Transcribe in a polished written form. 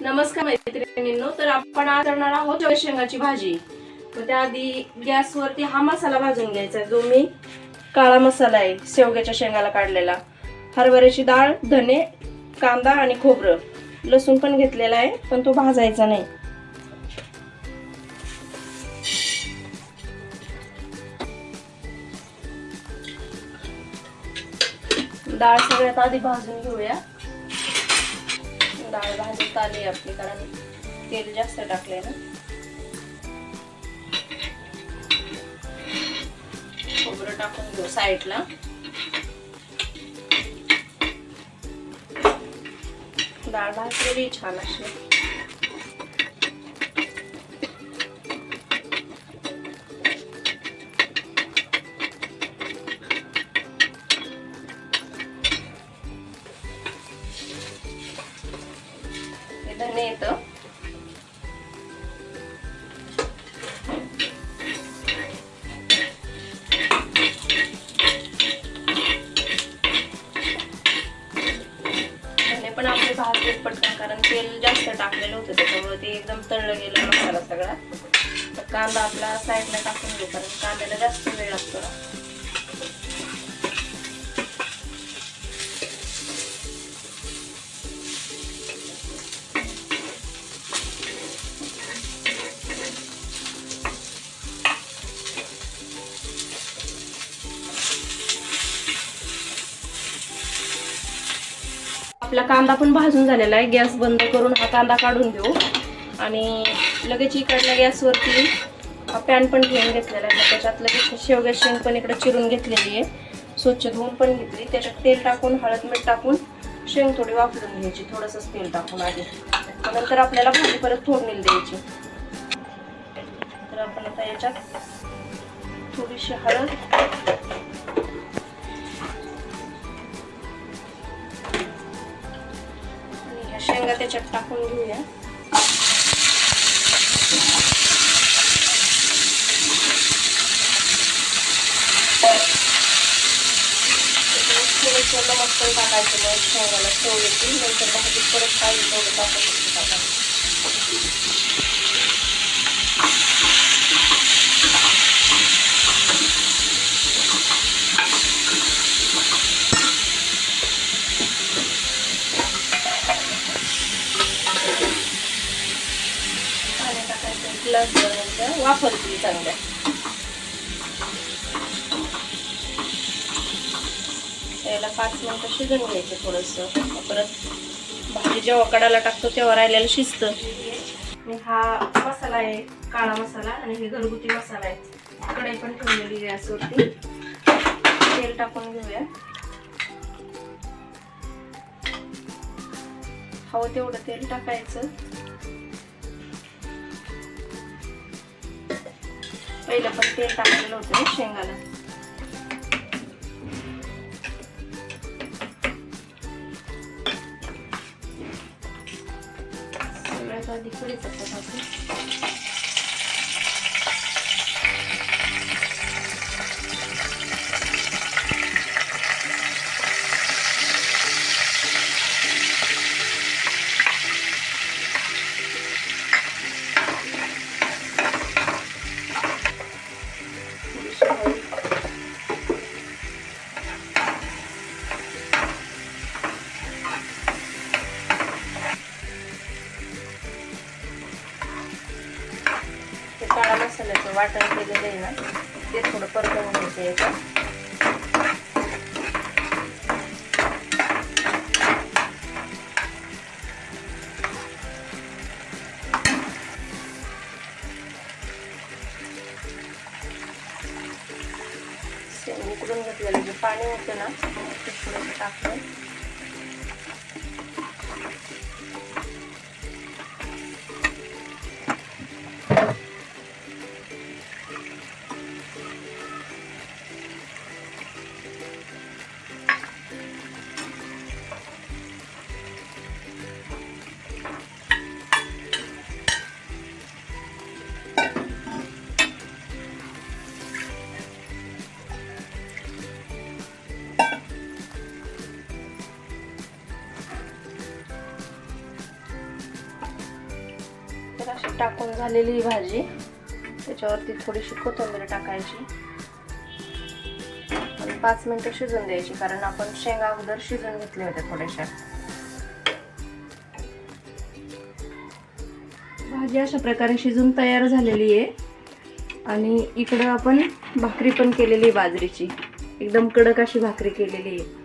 नमस्कार मैत्रिणींनो, तर आपण आज करणार आहोत शेवग्याच्या शेंगाची भाजी। तर त्याआधी गॅसवरती हा मसाला भाजून घ्यायचा, जो मी काळा मसाला आहे शेवग्याच्या शेंगाला काढलेला। हरभऱ्याची डाळ, धने, कांदा आणि खोबरं, लसूण पण घेतलेला आहे, पण तो भाजायचा नाही। डाळ सगळ्यात आधी भाजून घेऊया। डाळ भाजत आली आपली, कारण तेल जास्त टाकले ना। खोबरं टाकून घेऊ साईडला। डाळ भाजलेली छान अशी। धने येतं, पण आपले भाजले पटकन, कारण तेल जास्त टाकलेलं होतं त्याच्यामुळे ते एकदम तळलं गेलं मसाला सगळा। तर कांदा आपला साईडला टाकून घेऊ, कारण कांद्याला जास्त वेळ लागतो ना। आपला कांदा पण भाजून झालेला आहे। गॅस बंद करून हा कांदा काढून घेऊ आणि लगेच इकडल्या गॅसवरती हा पॅन पण ठेवून घेतलेला आहे। त्याच्यात लगेच शेवग्याची शेंग पण इकडे चिरून घेतलेली आहे, स्वच्छ धुवून पण घेतली। त्याच्यात तेल टाकून, हळद मीठ टाकून शेंग थोडी वाफळून घ्यायची, थोडंसं तेल टाकून आधी। नंतर आपल्याला भाजी परत फोडणीला द्यायची। तर आपण आता याच्यात थोडीशी हळद, शेंगा त्याच्यात टाकून घेऊया। थोडंसं नमक पण टाकायचं, मग शेंगाला चव येते। नंतर भाजीत परत पाहिजे तेवढं टाकायचं। पाणी टाकायचं, ग्लास भरून वाफरली चांगल्या। त्याला 5 मिनिटं शिजून घ्यायचं थोडंसं। परत भाजी जेव्हा कडाला टाकतो तेव्हा राहिलेलं शिजतं। हा मसाला आहे काळा मसाला, आणि हे घरगुती मसाला आहे। कढई पण ठेवलेली गॅसवरती। तेल टाकून घेऊया, हवं तेवढं तेल टाकायचं। पहिलं पण तेल टाकलेलं होतं शेंगाला। सगळ्यात आधी कढीपत्ता टाकू। काळा मसाल्याचं वाटण केलेलं आहे ना, ते थोडं परतवून घ्यायचं याच्यात। उकडून घेतलेलं जे पाणी होतं ना, ते थोडंसं टाकलं। तर अशी टाकून झालेली ही भाजी. त्याच्यावरती थोडीशी कोथिंबीर टाकायची आणि 5 मिनिटं शिजून द्यायची, कारण आपण शेंगा अगोदर शिजून घेतल्या होत्या थोड्याशा. भाजी अशा प्रकारे शिजून तयार झालेली आहे. आणि इकडं आपण भाकरी पण केलेली आहे बाजरीची, एकदम कडक अशी भाकरी केलेली आहे.